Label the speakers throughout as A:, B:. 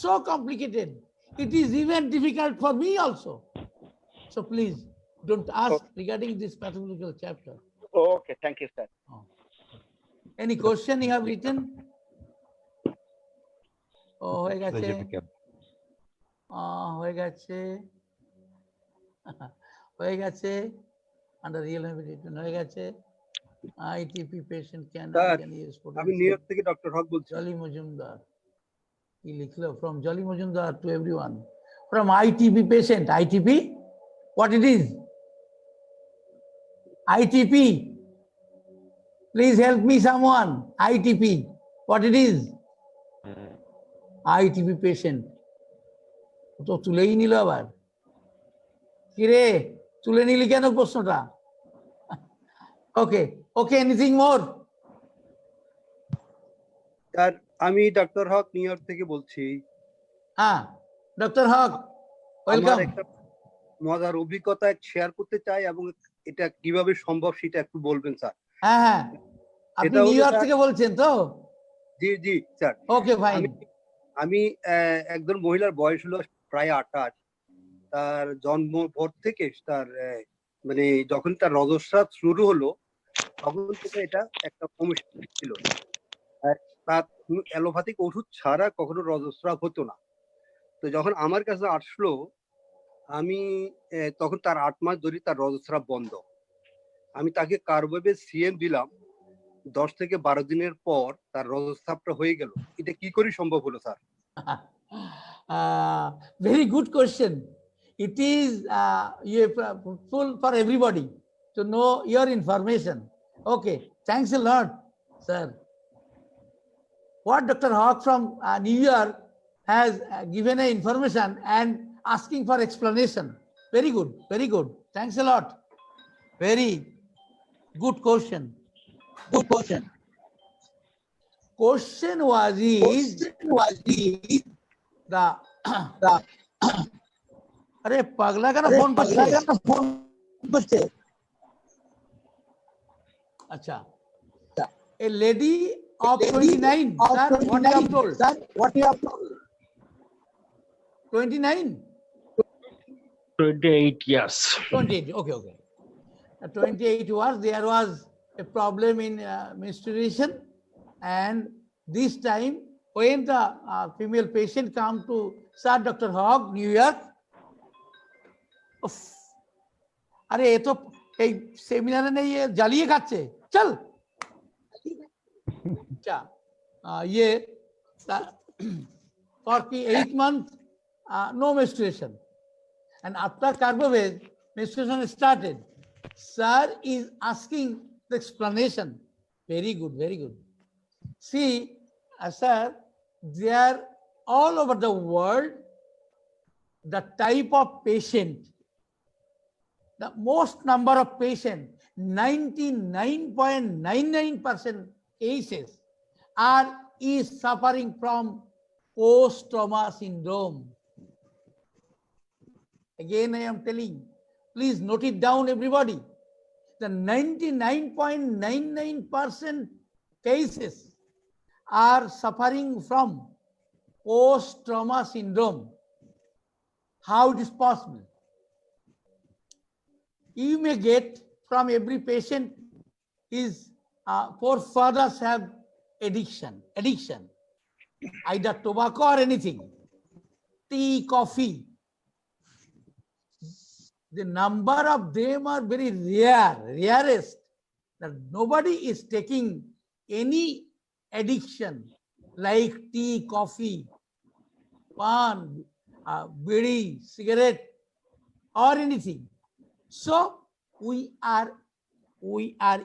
A: so complicated. It is even difficult for me also. So please don't ask regarding this pathological chapter.
B: Okay, thank you, sir.
A: Any question you have written? Oh, হয়ে গেছে হয়ে গেছে হয়ে গেছে under real habilitation হয়ে গেছে ITP patient can use
C: আমি new York থেকে ডক্টর হক বলছি
A: Jolly Mujumdar he লিখলো from Jolly Mujumdar to everyone from ITP patient ITP what it is ITP please help me someone ITP what it is ITP patient তো তুলেই নিল আবার কিরে তুলে নিলি কেন প্রশ্নটা ওকে ওকে এনিথিং মোর
C: স্যার আমি ডক্টর হক নিউ ইয়র্ক থেকে বলছি
A: হ্যাঁ ডক্টর হক ওয়েলকাম
C: একটা মজার অভিজ্ঞতা শেয়ার করতে চাই এবং এটা কিভাবে সম্ভব সেটা একটু বলবেন স্যার
A: হ্যাঁ হ্যাঁ আপনি নিউ ইয়র্ক থেকে বলছেন তো
C: জি জি স্যার
A: ওকে ফাইন
C: আমি একজন মহিলার বয়স হলো প্রায় 28 তার জন্ম পর থেকে তার মানে যখন তার রজস্রাব শুরু হলো তখন থেকে এটা একটা সমস্যা ছিল তার অ্যালোপ্যাথিক ওষুধ ছাড়া কখনো রজস্রাব হতো না তো যখন আমার কাছে আসলো আমি তখন তার 8 মাস ধরে তার রজস্রাব বন্ধ আমি তাকে কার্বোভেজ সিএম দিলাম 10 থেকে 12 দিনের পর তার রজস্রাবটা হয়ে গেল এটা কি করে সম্ভব হলো sir
A: very good question it is full for everybody to know your information okay thanks a lot sir what Dr. Hawk from New York has given a information and asking for explanation very good thanks a lot very good question question was the अरे पगला का ना phone करते अच्छा a lady of 29 sir what you have told 29
D: 28 yes
A: 28 okay 28 was there was a problem in menstruation and this time when the female patient come to Sir Dr. Hogg, New York, अरे ये तो एक seminar ने ये जालिए खाते चल क्या ये 48 months no menstruation and after Carbovez menstruation started. Sir is asking the explanation. Very good. See, sir, they are all over the world, the type of patient, the most number of patient, 99.99% cases is suffering from post-trauma syndrome. Again, I am telling, please note it down, everybody. The 99.99% cases are suffering from post-trauma syndrome. How it is possible? You may get from every patient his forefathers have addiction, either tobacco or anything, tea, coffee. The number of them are very rarest. That nobody is taking any addiction like tea, coffee, pan, bidi, cigarette, or anything. So we are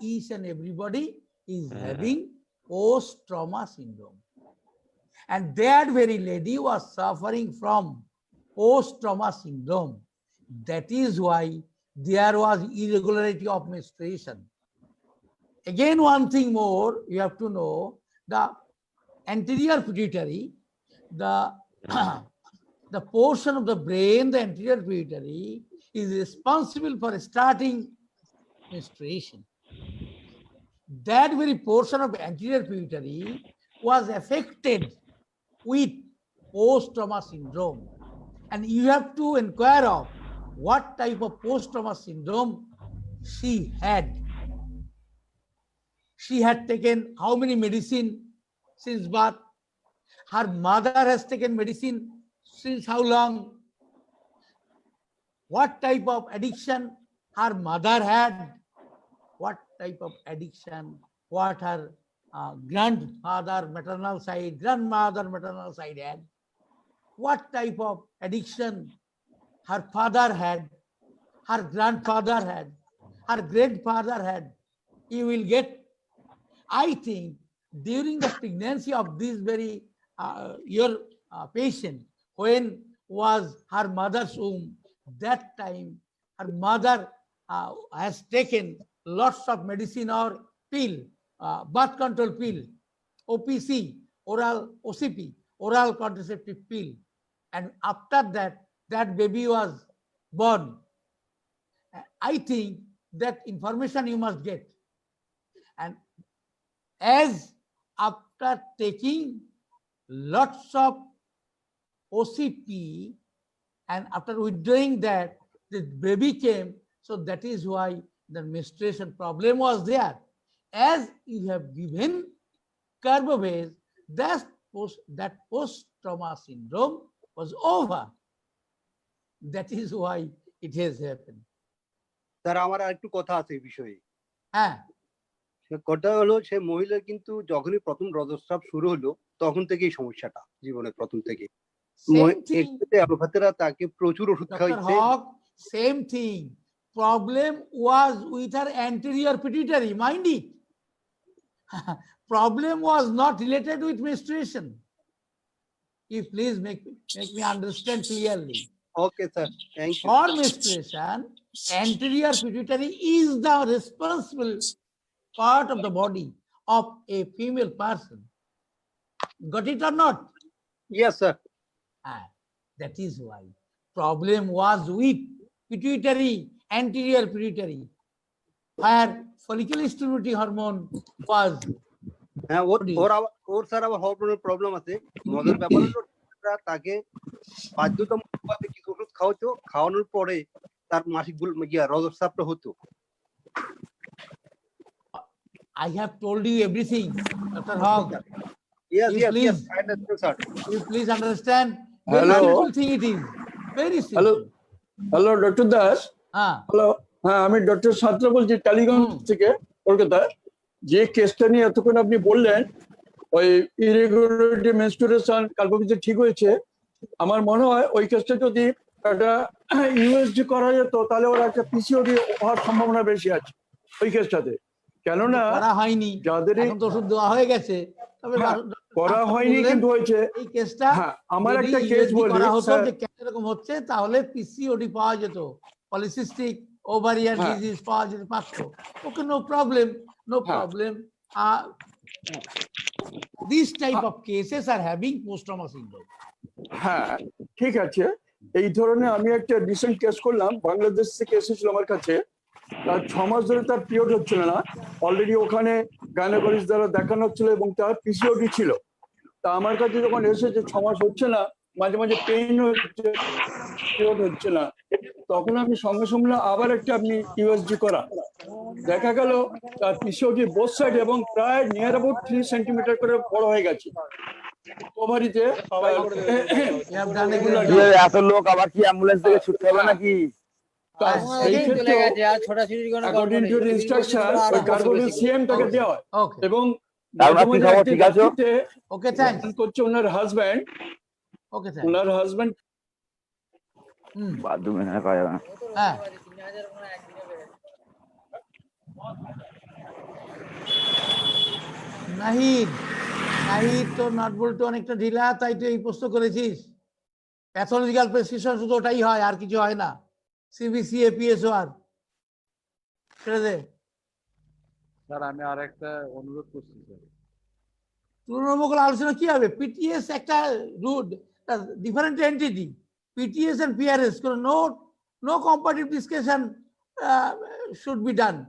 A: each and everybody is having post-trauma syndrome. And that very lady was suffering from post-trauma syndrome. That is why there was irregularity of menstruation. Again, one thing more you have to know, the anterior pituitary, the portion of the brain, the anterior pituitary, is responsible for starting menstruation. That very portion of anterior pituitary was affected with post-trauma syndrome. And you have to inquire of what type of post-trauma syndrome she had. She had taken how many medicine since birth? Her mother has taken medicine since how long? What type of addiction her mother had? What type of addiction? What her grandfather maternal side, grandmother maternal side had? What type of addiction her father had, her grandfather had, her grandfather had? You will get, I think, during the pregnancy of this very your patient, when was her mother's womb, that time her mother has taken lots of medicine or pill, birth control pill, OPC, oral OCP, oral contraceptive pill, and after that, that baby was born. I think that information you must get. And as after taking lots of OCP and after withdrawing that, the baby came. So that is why the menstruation problem was there. As you have given Carbobase, that post-trauma syndrome was over. That is why it has happened.
C: Sir আমার আর একটু কথা আছে এই বিষয়ে।
A: হ্যাঁ,
C: কথা হলো সে মহিলার কিন্তু যখনই প্রথম রজস্রাব শুরু হলো তখন থেকেই সমস্যাটা, জীবনের প্রথম থেকে। অ্যালোপ্যাথিরা তাকে প্রচুর ওষুধ খাওয়াইছে।
A: Same thing. Problem was with her anterior pituitary, mind it. Problem was not related with menstruation. You please make me understand clearly.
C: Okay, sir. Thank you.
A: For menstruation, anterior pituitary is the responsible part of the body of a female person. Got it or not?
C: Yes, sir.
A: That is why problem was with pituitary, anterior pituitary, where follicular stimulating hormone was.
C: হ্যাঁ, ওর sir আবার হরমোনের problem আছে। মজার ব্যাপার হলো তাকে বাধ্যতামূলকভাবে কিছু ওষুধ খাওয়াতো, খাওয়ানোর পরে তার মাসিক রজস্রাবটা হতো।
A: I have told you everything, Dr. Hogg.
C: Yes, I understand, sir.
A: You please understand. Very
B: Hello.
A: simple thing it is. Very simple.
B: Hello doctor Das. Hello, হ্যাঁ আমি ডক্টর সাঁতরা বলছি টালিগঞ্জ থেকে, কলকাতা। যে কেসটা নিয়ে এতক্ষণ আপনি বললেন, ওই ইরেগুলারিটি মেনস্ট্রুয়েশন কার্বোভিজে ঠিক হয়েছে, আমার মনে হয় ওই কেসটা যদি একটা ইউএসজি করা যেত তাহলে ওর একটা পিসিওডি হওয়ার সম্ভাবনা বেশি আছে ওই কেসটাতে। কেননা
A: করা হয়নি,
B: যাদের
A: এখন তো ওষুধ দেওয়া হয়ে গেছে, তবে
B: করা হয়নি কিন্তু হয়েছে।
A: এই কেসটা
B: আমার একটা কেস বলি,
A: করা হতো যে কেন এরকম হচ্ছে, তাহলে পিসিওডি পাওয়া যেত, পলিসিস্টিক ওভারিয়ান ডিজিজ পাওয়া যেতে পারতো। Okay, no problem, no problem. This type of cases are having post trauma syndrome.
B: হ্যাঁ ঠিক আছে, এই ধরনের আমি একটা রিসেন্ট কেস করলাম, বাংলাদেশ থেকে এসেছিল আমার কাছে। তার 6 মাস ধরে তার পিরিয়ড হচ্ছিল না, অলরেডি ওখানে গাইনোকোলজিস্ট দ্বারা দেখানো হচ্ছিল এবং তার পিসিওডি ছিল। তা আমার কাছে যখন এসেছে 6 মাস হচ্ছে না, মাঝে মাঝে পেইন হচ্ছে, পিরিয়ড হচ্ছে না, তখন আমি সঙ্গে সঙ্গে আবার একটা আপনি ইউএসজি করা, দেখা গেল তার পিসিওডি বোথ সাইড এবং প্রায় নিয়ার অ্যাবাউট 3 সেন্টিমিটার করে বড় হয়ে গেছে ওভারিতে।
D: এত লোক আবার কি অ্যাম্বুলেন্স থেকে ছুটতে হবে নাকি?
B: অ্যাকর্ডিং টু ইনস্ট্রাকশন ওই কার্বোভিল সিএম তাকে দেওয়া হয় এবং
D: ঠিক আছে,
A: ওকে, থ্যাঙ্কস
B: করছে ওনার হাজব্যান্ড।
A: ওকে,
B: ওনার হাজব্যান্ড
D: বাথরুমে না পাওয়া যাবে না।
A: হ্যাঁ, নাহিদ তো নাট বল্টু অনেকটা ঢিলা, তাই তো এই প্রশ্ন করেছিস। প্যাথোলজিক্যাল প্রেসক্রিপশন শুধু ওটাই হয়, আর কিছু হয় না। সিবিসি এপিএসওআর ছেড়ে দে।
E: স্যার আমি আর একটা অনুরোধ করছি স্যার।
A: তুলনামূলক আলোচনা কি হবে? পিটিএস একটা route, different entity. PTS and PRS no comparative discussion should be done.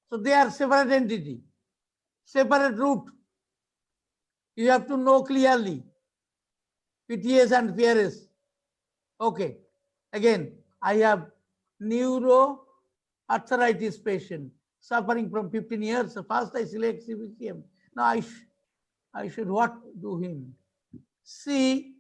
A: So they are separate entity, separate root. You have to know clearly. PTS and PRS. Okay. Again, I have neuroarthritis patient suffering from 15 years. So first I select CBCM. Now I should what do him? See,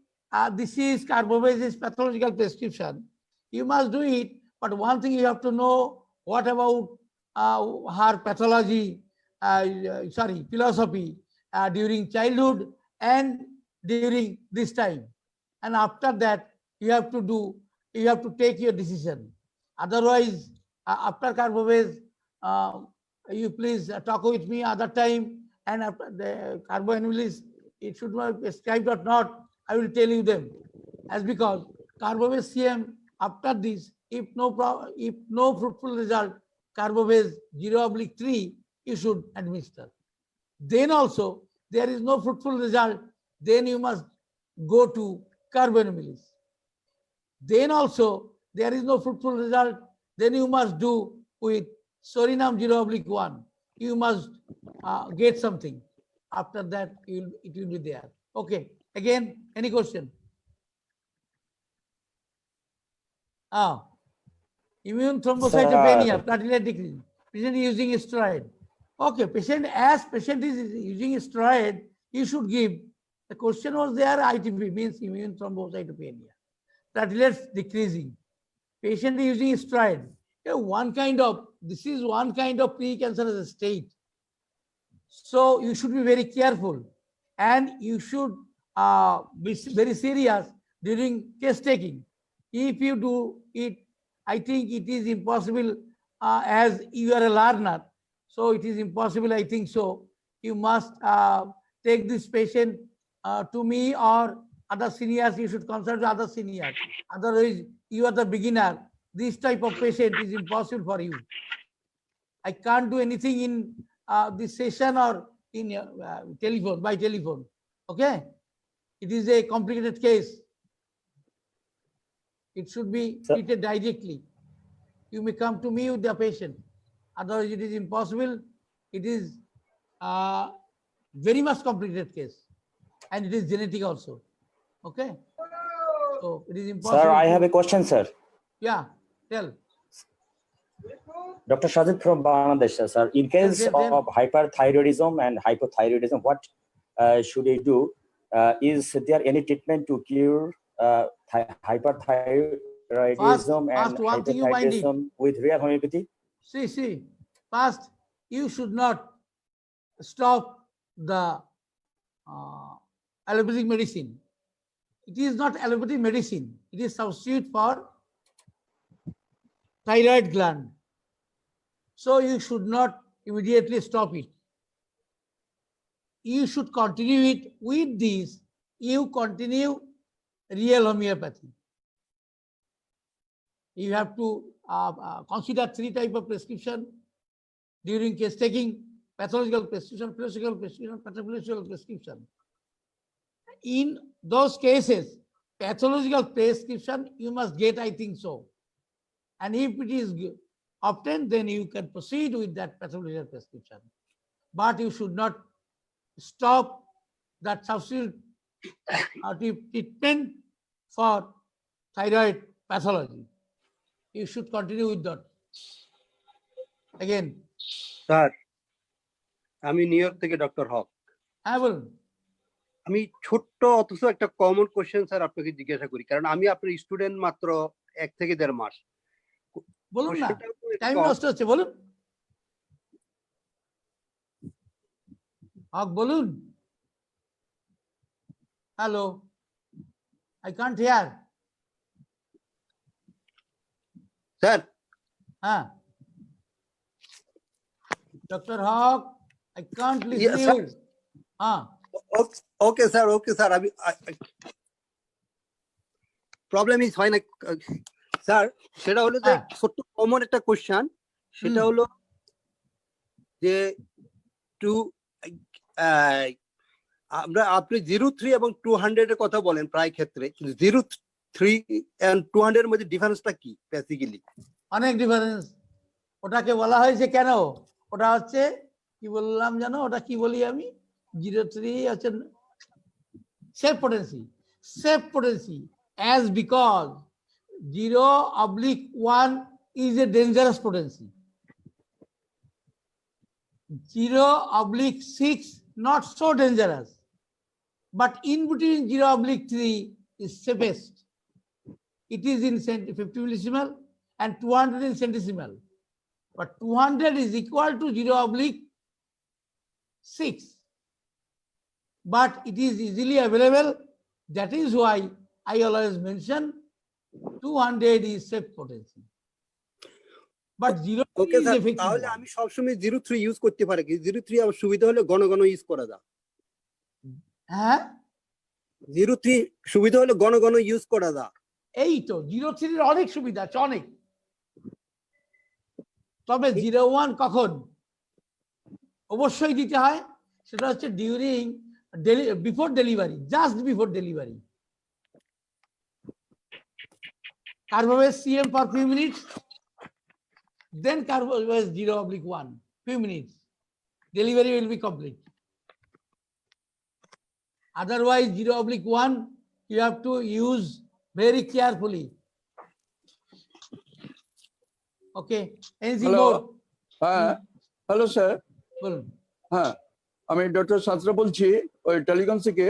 A: this is carbohydrate pathological prescription. You must do it, but one thing you have to know, what about her pathology, philosophy during childhood and during this time. And after that, you have to take your decision. Otherwise, after carbohydrates, you please talk with me other time, and after the carbohydrates, it should not be prescribed or not, I will tell you them. As because carbohydrate CM, after this, if no fruitful result, carbohydrate 0/3, you should administer. Then also, there is no fruitful result, then you must go to carbamylase. Then also, there is no fruitful result, then you must do with Sorinam 0/1. You must get something. After that, it will be there. Okay. Again, any question? Immune thrombocytopenia, platelet decrease. Patient using steroid. Okay, patient is using steroid, you should give. The question was there, ITP means immune thrombocytopenia. Platelets decreasing. Patient is using steroid. This is one kind of precancerous state. So you should be very careful, and you should be very serious during case taking. If you do it, I think it is impossible, as you are a learner. So it is impossible, I think so. You must take this patient to me or other seniors. You should consult other seniors. Otherwise, you are the beginner. This type of patient is impossible for you. I can't do anything in this session or in telephone, by telephone. Okay? It is a complicated case. It should be treated directly. You may come to me with the patient. Otherwise, it is impossible. It is very much complicated case. And it is genetic also. Okay? So it is impossible.
F: Sir, I have a question, sir.
A: Yeah, tell.
F: Dr. Sajid from Bangladesh, sir. In case
A: Yes, yes,
F: of hyperthyroidism and hypothyroidism, what should I do? Is there any treatment to cure hyperthyroidism
A: First,
F: and
A: one thing you mind it.
F: hypothyroidism with real homeopathy?
A: See, first, you should not stop the allopathic medicine. It is not allopathic medicine. It is substitute for thyroid gland. So you should not immediately stop it. You should continue it. With this, you continue real homeopathy. You have to consider 3 types of prescription during case taking: pathological prescription, philosophical prescription, pathophysiological prescription. In those cases, pathological prescription you must get, I think so. And if it is obtained, then you can proceed with that pathological prescription. But you should not stop that substitute treatment for thyroid pathology. You should continue with that. Again,
C: sir, আমি new York থেকে doctor হক।
A: হ্যাঁ বলুন।
C: আমি ছোট্ট অথচ একটা common question sir আপনাকে জিজ্ঞাসা করি, কারণ আমি আপনার স্টুডেন্ট মাত্র 1 থেকে 1.5 মাস।
A: বলুন না,
C: সেটা হলো
A: টাইম নষ্ট হচ্ছে, বলুন। হক বলুন। Hello, I can't hear.
C: Sir,
A: হ্যাঁ, doctor Haque, I can't listen
C: sir.
A: You. হ্যাঁ,
C: ওকে স্যার, আমি প্রবলেম ইজ হয় না স্যার। সেটা হলো যে ছোট্ট কমন একটা কোশ্চেন, সেটা হলো যে আপনি 03 এবং 200 এর কথা বলেন প্রায় ক্ষেত্রে, কিন্তু 03 and 200 এর মধ্যে ডিফারেন্সটা কি বেসিক্যালি?
A: অনেক ডিফারেন্স। ওটাকে বলা হয়েছে কেন? ওটা হচ্ছে কি বললাম জানো? ওটা কি বলি আমি? 03 হচ্ছে self potency. safe potency, as because 0/1 is a dangerous potency. 0/6 not so dangerous, but in between 0/3 is safest. It is in 50 millisievert and 200 in centesimal, but 200 is equal to 0/6, but it is easily available. That is why I always mention 200 is safe potency, but 0
C: okay
A: is
C: sir,
A: effective
C: তাহলে
A: one.
C: আমি সবসময় 03 use করতে পারি কি? 03 আমার সুবিধা হলে ঘন ঘন ইউজ করা যায়।
A: হ্যাঁ,
C: 03 সুবিধা হলে ঘন ঘন ইউজ করা যায়।
A: এই তো 03 এর অনেক সুবিধা আছে, অনেক। তবে 01 কখন অবশ্যই দিতে হয়, সেটা হচ্ছে during before delivery, just before delivery. Carbovis CM for few minutes, then Carbovis 0/1, few minutes. Delivery will be complete. Otherwise, 0/1, you have to use very carefully. Okay. Anything
B: Hello.
A: more?
B: হ্যাঁ, হ্যালো স্যার।
A: বলুন।
B: হ্যাঁ, আমি doctor Santra বলছি ওই telecom থেকে।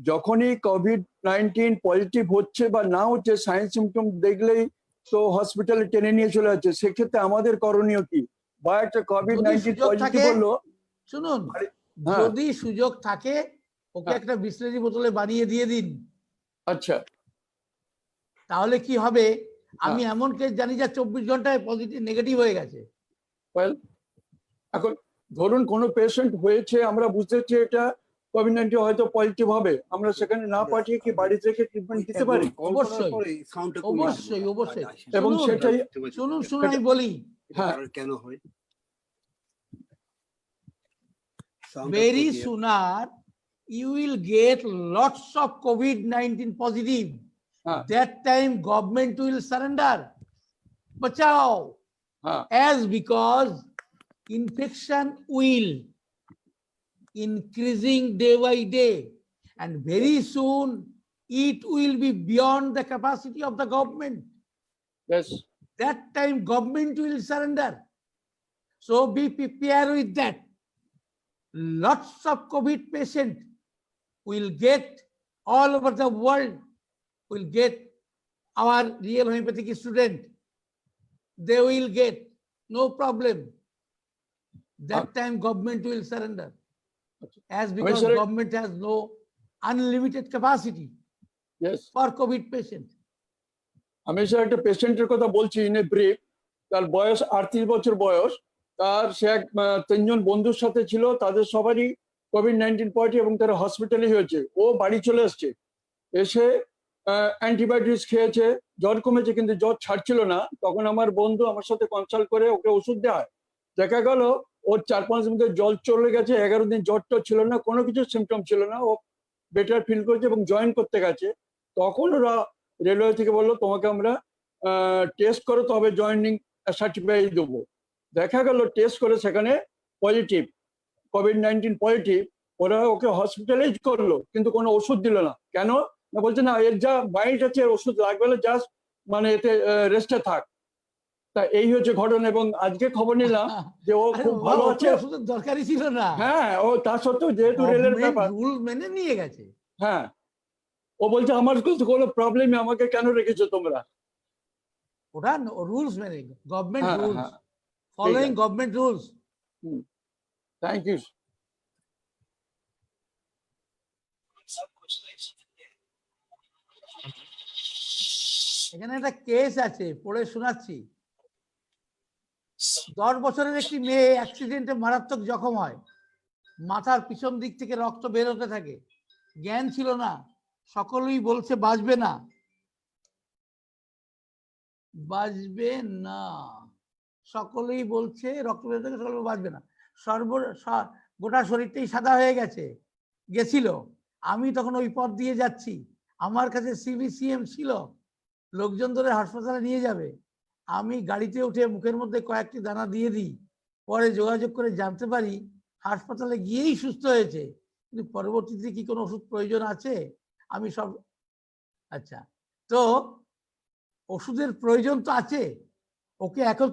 B: যখনই COVID-19 positive হচ্ছে বা না হচ্ছে, সাইন সিমটম দেখলেই তো হসপিটালে টেনে নিয়ে চলে যাচ্ছে, সেক্ষেত্রে আমাদের করণীয় কি? বা একটা COVID-19
A: সুযোগ
B: পজিটিভ
A: থাকে,
B: হলো,
A: শুনুন,
B: হ্যাঁ।
A: যদি সুযোগ থাকে ওকে
B: হ্যাঁ।
A: একটা বিসলেরি বোতলে বানিয়ে দিয়ে দিন।
B: আচ্ছা,
A: তাহলে কি হবে, আমি এমন কেস জানি যা 24 ঘন্টায় পজিটিভ নেগেটিভ হয়ে গেছে।
B: ওয়েল, এখন ধরুন কোনো পেশেন্ট হয়েছে, আমরা বুঝতে পারছি এটা COVID-19 হয়তো পজিটিভ হবে, আমরা সেখানে না পাঠিয়ে কি বাড়ি থেকে ট্রিটমেন্ট দিতে পারি?
A: অবশ্যই, অবশ্যই, অবশ্যই।
B: এবং
A: শুনুন,
B: সেটাই
A: শুনুন আমি বলি,
B: হ্যাঁ,
C: কেন হয়?
A: very sooner you will get lots of COVID-19 positive.
B: হ্যাঁ,
A: That time government will surrender. Bachao.
B: হ্যাঁ,
A: As because infection will increasing day by day, and very soon it will be beyond the capacity of the government.
B: yes,
A: That time government will surrender. So be prepared with that. Lots of COVID patient will get all over the world, will get our real homeopathic student. They will get no problem. That time government will surrender. As because
B: sir-
A: government has no unlimited capacity
B: yes.
A: for COVID patient.
B: আমি sir একটা পেশেন্টের কথা বলছি in a brief. তার বয়স 38 বছর বয়স। তার সে এক 3 জন বন্ধুর সাথে ছিল, তাদের সবারই COVID-19 পজিটিভ এবং তারা হসপিটালে হয়েছে। ও বাড়ি চলে এসছে, এসে অ্যান্টিবায়োটিক্স খেয়েছে, জ্বর কমেছে কিন্তু জ্বর ছাড়ছিল না। তখন আমার বন্ধু আমার সাথে কনসাল্ট করে ওকে ওষুধ দেওয়া হয়। দেখা গেল ওর 4-5 দিন মধ্যে জল চলে গেছে, 11 দিন জ্বরটা ছিল না, কোনো কিছু সিমটম ছিল না, ও বেটার ফিল করছে এবং জয়েন করতে গেছে। তখন ওরা রেলওয়ে থেকে বললো তোমাকে আমরা টেস্ট করো, তবে জয়েনিং সার্টিফিকেট দেবো। দেখা গেল টেস্ট করে সেখানে পজিটিভ, COVID-19 পজিটিভ। ওরা ওকে হসপিটালাইজ করলো কিন্তু কোনো ওষুধ দিল না। কেন না, বলছে না এর যা মাইন্ড আছে ওষুধ লাগবে না, জাস্ট মানে এতে রেস্টে থাক। তা এই হচ্ছে ঘটনা। এবং আজকে খবর নিলাম যে ও খুব ভালো আছে।
A: ওষুধের দরকারই ছিল না।
B: হ্যাঁ, ও তা সত্ত্বেও যেহেতু রেলের ব্যাপার,
A: রুল মেনে নিয়ে গেছে।
B: হ্যাঁ, ও বলছে আমার কোনো প্রবলেমে আমাকে কেন রেখেছো তোমরা?
A: ওটা রুলস মেনে, গভর্নমেন্ট
B: হ্যাঁ,
A: রুলস,
B: হ্যাঁ,
A: following government rules.
B: Thank you.
A: এখানে একটা কেস আছে, পড়ে শোনাচ্ছি। 10 বছরের একটি মেয়ে অ্যাক্সিডেন্টে মারাত্মক জখম হয়, মাথার পিছন দিক থেকে রক্ত বের হতে থাকে, জ্ঞান ছিল না, সকলেই বলছে বাঁচবে না, বাঁচবে না, সকলেই বলছে রক্ত বের থেকে সকলে বাঁচবে না, গোটা শরীরটাই সাদা হয়ে গেছিল। আমি তখন ওই পথ দিয়ে যাচ্ছি, আমার কাছে সিবিসিএম ছিল, লোকজন ধরে হাসপাতালে নিয়ে যাবে, আমি গাড়িতে উঠে মুখের মধ্যে কয়েকটি দানা দিয়ে দিই, পরে যোগাযোগ করে জানতে পারি হাসপাতালে গিয়েই সুস্থ হয়েছে, কিন্তু পরবর্তীতে কি কোনো ওষুধ প্রয়োজন আছে? আমি সব আচ্ছা, তো ওষুধের প্রয়োজন তো আছে, ওকে এখন